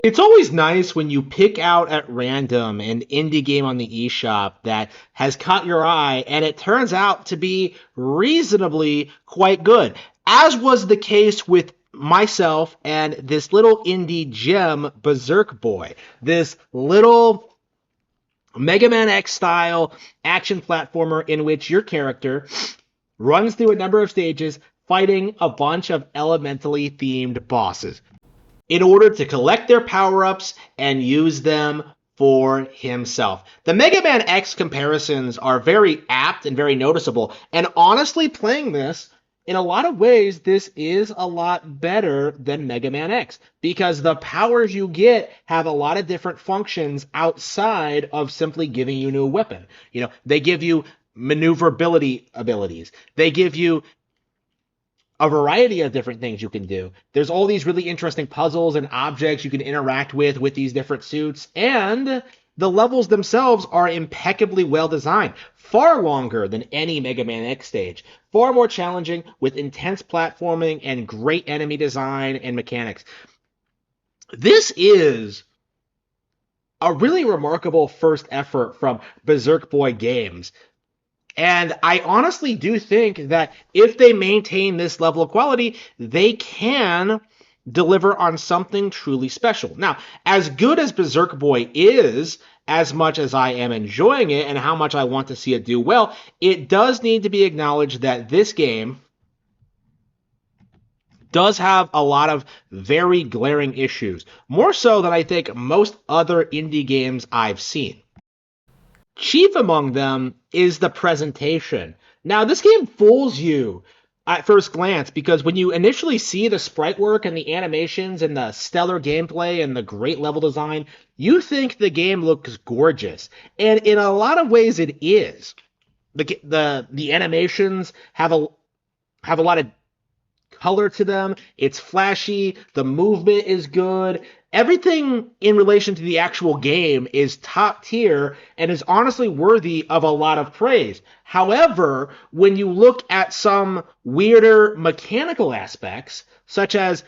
It's always nice when you pick out at random an indie game on the eShop that has caught your eye and it turns out to be reasonably quite good, as was the case with myself and this little indie gem, Berserk Boy. This little Mega Man X style action platformer in which your character runs through a number of stages fighting a bunch of elementally themed bosses in order to collect their power ups and use them for himself. The Mega Man X comparisons are very apt and very noticeable. And honestly, playing this, in a lot of ways, this is a lot better than Mega Man X because the powers you get have a lot of different functions outside of simply giving you a new weapon. They give you maneuverability abilities. They give you a variety of different things you can do. There's all these really interesting puzzles and objects you can interact with these different suits, and the levels themselves are impeccably well designed, far longer than any Mega Man X stage, far more challenging with intense platforming and great enemy design and mechanics. This is a really remarkable first effort from Berserk Boy Games. And I honestly do think that if they maintain this level of quality, they can deliver on something truly special. Now, as good as Berserk Boy is, as much as I am enjoying it and how much I want to see it do well, it does need to be acknowledged that this game does have a lot of very glaring issues, more so than I think most other indie games I've seen. Chief among them is the presentation. Now, this game fools you at first glance because when you initially see the sprite work and the animations and the stellar gameplay and the great level design, you think the game looks gorgeous. And in a lot of ways, it is. The animations have a lot of color to them. It's flashy. The movement is good. Everything in relation to the actual game is top tier and is honestly worthy of a lot of praise. However, when you look at some weirder mechanical aspects, such as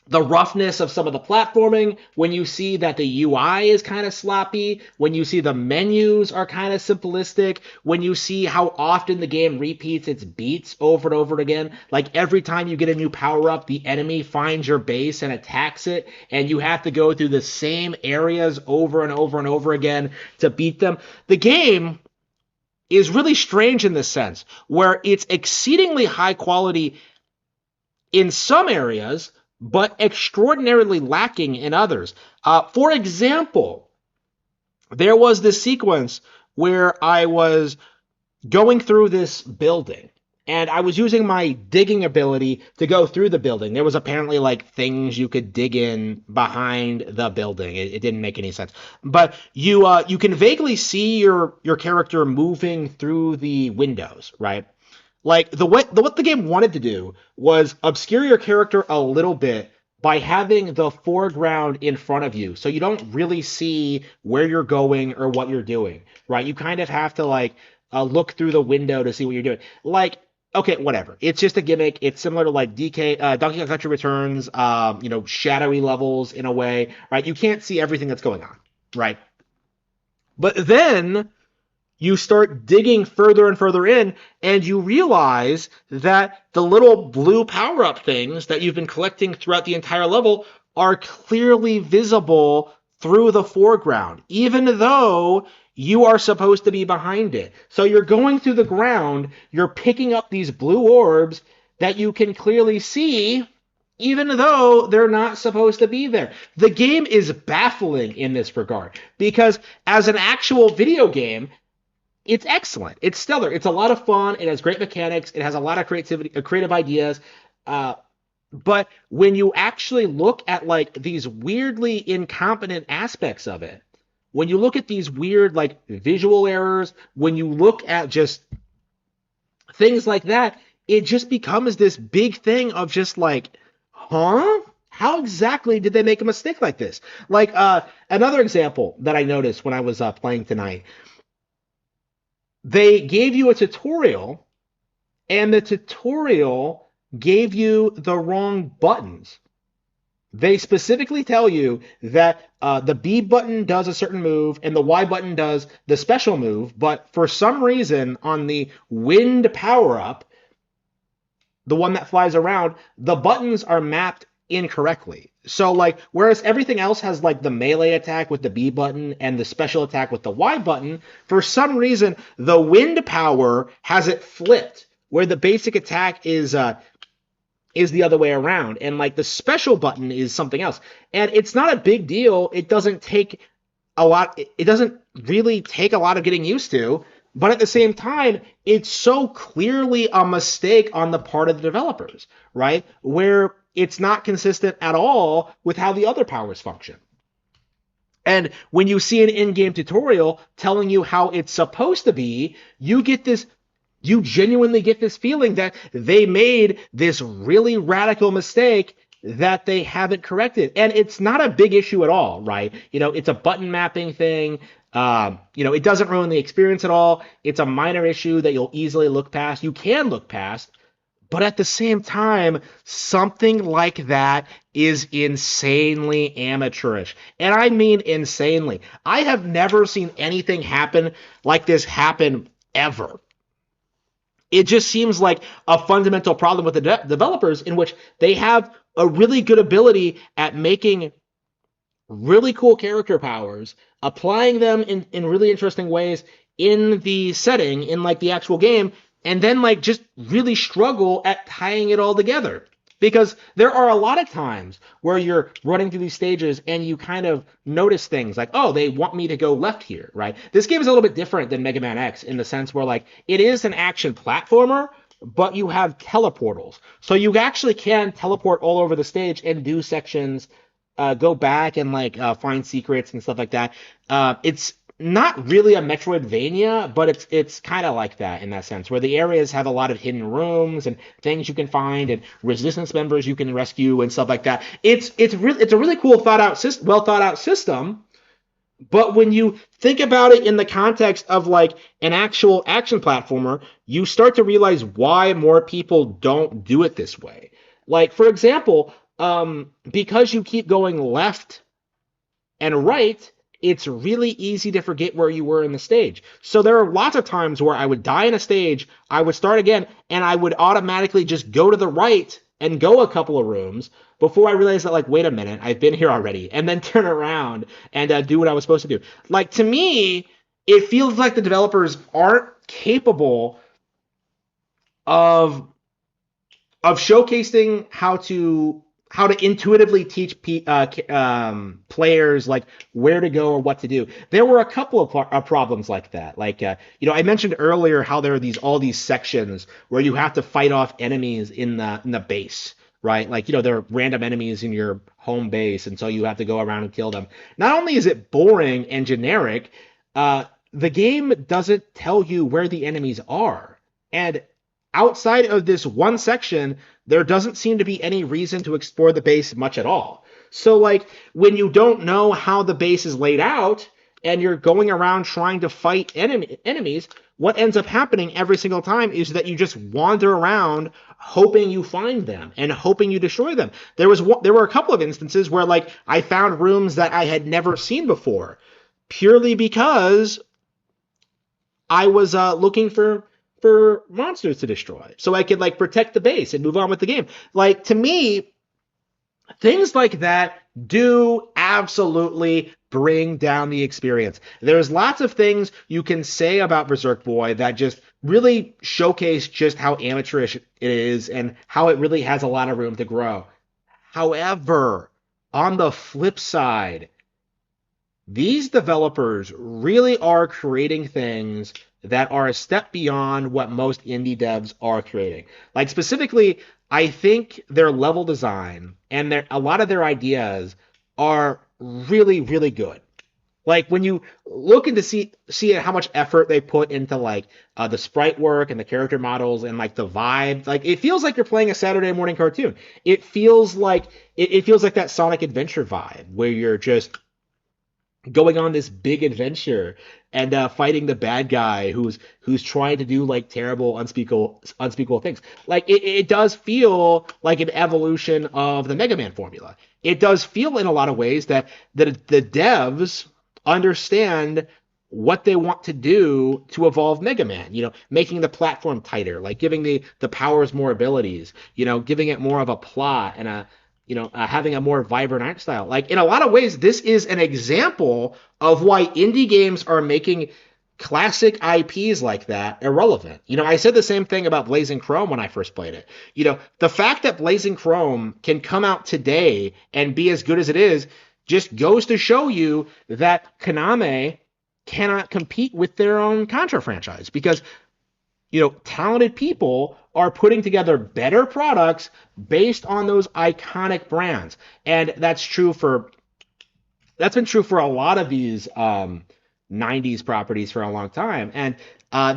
the roughness of some of the platforming, when you see that the UI is kind of sloppy, when you see the menus are kind of simplistic, when you see how often the game repeats its beats over and over again, like every time you get a new power up, the enemy finds your base and attacks it, and you have to go through the same areas over and over and over again to beat them. The game is really strange in this sense, where it's exceedingly high quality in some areas, but extraordinarily lacking in others. For example, there was this sequence where I was going through this building and I was using my digging ability to go through the building. There was apparently like things you could dig in behind the building. It didn't make any sense, but you can vaguely see your character moving through the windows, right? Like what the game wanted to do was obscure your character a little bit by having the foreground in front of you, so you don't really see where you're going or what you're doing, right? You kind of have to like look through the window to see what you're doing. Like, okay, whatever. It's just a gimmick. It's similar to like Donkey Kong Country Returns, shadowy levels in a way, right? You can't see everything that's going on, right? But then you start digging further and further in, and you realize that the little blue power up things that you've been collecting throughout the entire level are clearly visible through the foreground, even though you are supposed to be behind it. So you're going through the ground, you're picking up these blue orbs that you can clearly see, even though they're not supposed to be there. The game is baffling in this regard because, as an actual video game, it's excellent. It's stellar. It's a lot of fun. It has great mechanics. It has a lot of creativity, creative ideas. Uh, but when you actually look at like these weirdly incompetent aspects of it, when you look at these weird like visual errors, when you look at just things like that, it just becomes this big thing of just like, huh? How exactly did they make a mistake like this? Like another example that I noticed when I was playing tonight, they gave you a tutorial and the tutorial gave you the wrong buttons. They specifically tell you that the B button does a certain move and the Y button does the special move, but for some reason on the wind power up, the one that flies around, the buttons are mapped incorrectly. So like whereas everything else has like the melee attack with the B button and the special attack with the Y button, for some reason the wind power has it flipped where the basic attack is the other way around and like the special button is something else. And it's not a big deal. It doesn't take a lot. It doesn't really take a lot of getting used to, but at the same time, it's so clearly a mistake on the part of the developers, right? Where it's not consistent at all with how the other powers function. And when you see an in-game tutorial telling you how it's supposed to be, you genuinely get this feeling that they made this really radical mistake that they haven't corrected. And it's not a big issue at all, right? It's a button mapping thing. It doesn't ruin the experience at all. It's a minor issue that you'll easily look past. You can look past. But at the same time, something like that is insanely amateurish. And I mean insanely. I have never seen anything happen like this happen ever. It just seems like a fundamental problem with the developers in which they have a really good ability at making really cool character powers, applying them in really interesting ways in the setting, in like the actual game, and then like just really struggle at tying it all together. Because there are a lot of times where you're running through these stages and you kind of notice things like, oh, they want me to go left here, right? This game is a little bit different than Mega Man X in the sense where like it is an action platformer, but you have teleportals. So you actually can teleport all over the stage and do sections, go back and like find secrets and stuff like that. It's not really a Metroidvania, but it's kind of like that in that sense, where the areas have a lot of hidden rooms and things you can find and resistance members you can rescue and stuff like that. It's a really cool well thought out system. But when you think about it in the context of like an actual action platformer, you start to realize why more people don't do it this way. Like for example, because you keep going left and right, it's really easy to forget where you were in the stage. So there are lots of times where I would die in a stage, I would start again, and I would automatically just go to the right and go a couple of rooms before I realized that, like, wait a minute, I've been here already, and then turn around and do what I was supposed to do. Like, to me, it feels like the developers aren't capable of showcasing how to intuitively teach players like where to go or what to do. There were a couple of problems like that. Like I mentioned earlier how there are all these sections where you have to fight off enemies in the base, right? Like there are random enemies in your home base, and so you have to go around and kill them. Not only is it boring and generic, the game doesn't tell you where the enemies are, and outside of this one section, there doesn't seem to be any reason to explore the base much at all. So, like, when you don't know how the base is laid out and you're going around trying to fight enemies, what ends up happening every single time is that you just wander around hoping you find them and hoping you destroy them. There were a couple of instances where, like, I found rooms that I had never seen before purely because I was looking for monsters to destroy so I could like protect the base and move on with the game. Like to me, things like that do absolutely bring down the experience. There's lots of things you can say about Berserk Boy that just really showcase just how amateurish it is and how it really has a lot of room to grow. However, on the flip side, these developers really are creating things that are a step beyond what most indie devs are creating. Like specifically, I think their level design and a lot of their ideas are really, really good. Like when you look into see how much effort they put into like the sprite work and the character models and like the vibe, like it feels like you're playing a Saturday morning cartoon. It feels like that Sonic Adventure vibe where you're just going on this big adventure and fighting the bad guy who's trying to do like terrible unspeakable things. Like it does feel like an evolution of the Mega Man formula. It does feel in a lot of ways that the devs understand what they want to do to evolve Mega Man, making the platform tighter, like giving the powers more abilities, giving it more of a plot and having a more vibrant art style. Like in a lot of ways, this is an example of why indie games are making classic IPs like that irrelevant. I said the same thing about Blazing Chrome when I first played it. The fact that Blazing Chrome can come out today and be as good as it is just goes to show you that Konami cannot compete with their own Contra franchise because talented people are putting together better products based on those iconic brands. And that's been true for a lot of these 90s properties for a long time. And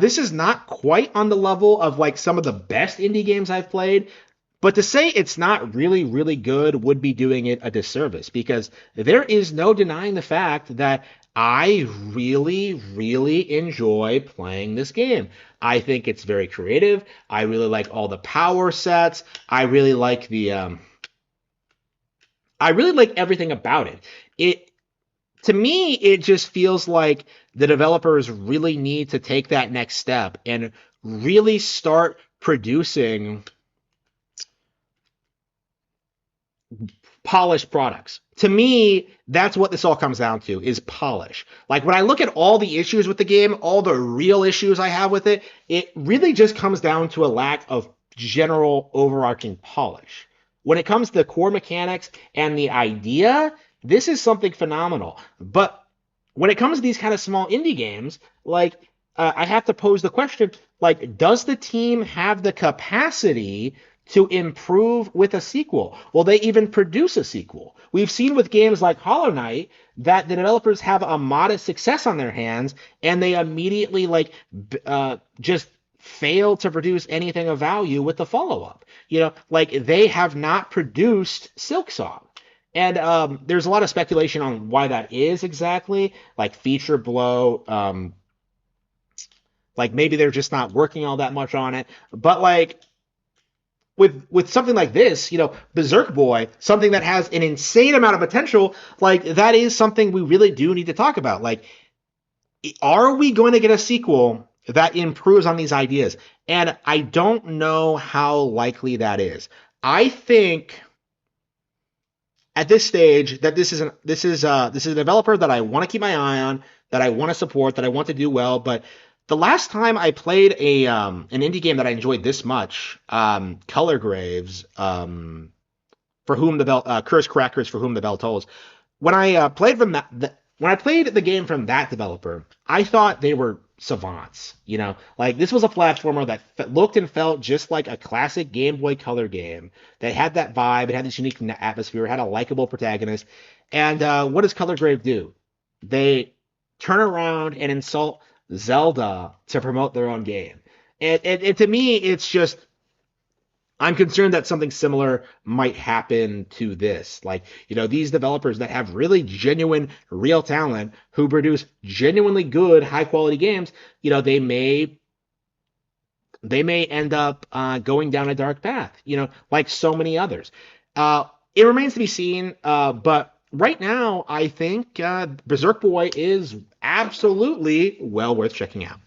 this is not quite on the level of like some of the best indie games I've played, but to say it's not really, really good would be doing it a disservice because there is no denying the fact that I really, really enjoy playing this game. I think it's very creative. I really like all the power sets. I really like everything about it. It to me, it just feels like the developers really need to take that next step and really start producing polished products. To me, that's what this all comes down to is polish. Like when I look at all the issues with the game, all the real issues I have with it, it really just comes down to a lack of general overarching polish. When it comes to the core mechanics and the idea, this is something phenomenal. But when it comes to these kind of small indie games, like I have to pose the question, like, does the team have the capacity to improve with a sequel? Will they even produce a sequel? We've seen with games like Hollow Knight that the developers have a modest success on their hands and they immediately just fail to produce anything of value with the follow-up. Like they have not produced Silksong. And there's a lot of speculation on why that is exactly, like feature blow, like maybe they're just not working all that much on it. But like with something like this, Berserk Boy, something that has an insane amount of potential, like that is something we really do need to talk about. Like, are we going to get a sequel that improves on these ideas? And I don't know how likely that is. I think at this stage that this is a developer that I want to keep my eye on, that I want to support, that I want to do well. But the last time I played an indie game that I enjoyed this much, Color Graves, for whom the bell, Curse Crackers, for whom the bell tolls. When I when I played the game from that developer, I thought they were savants. Like this was a platformer that looked and felt just like a classic Game Boy Color game that had that vibe, it had this unique atmosphere, it had a likable protagonist. And what does Color Grave do? They turn around and insult Zelda to promote their own game. And to me, it's just I'm concerned that something similar might happen to this. Like, these developers that have really genuine, real talent who produce genuinely good, high quality games, they may end up going down a dark path, like so many others. It remains to be seen, but right now, I think Berserk Boy is absolutely well worth checking out.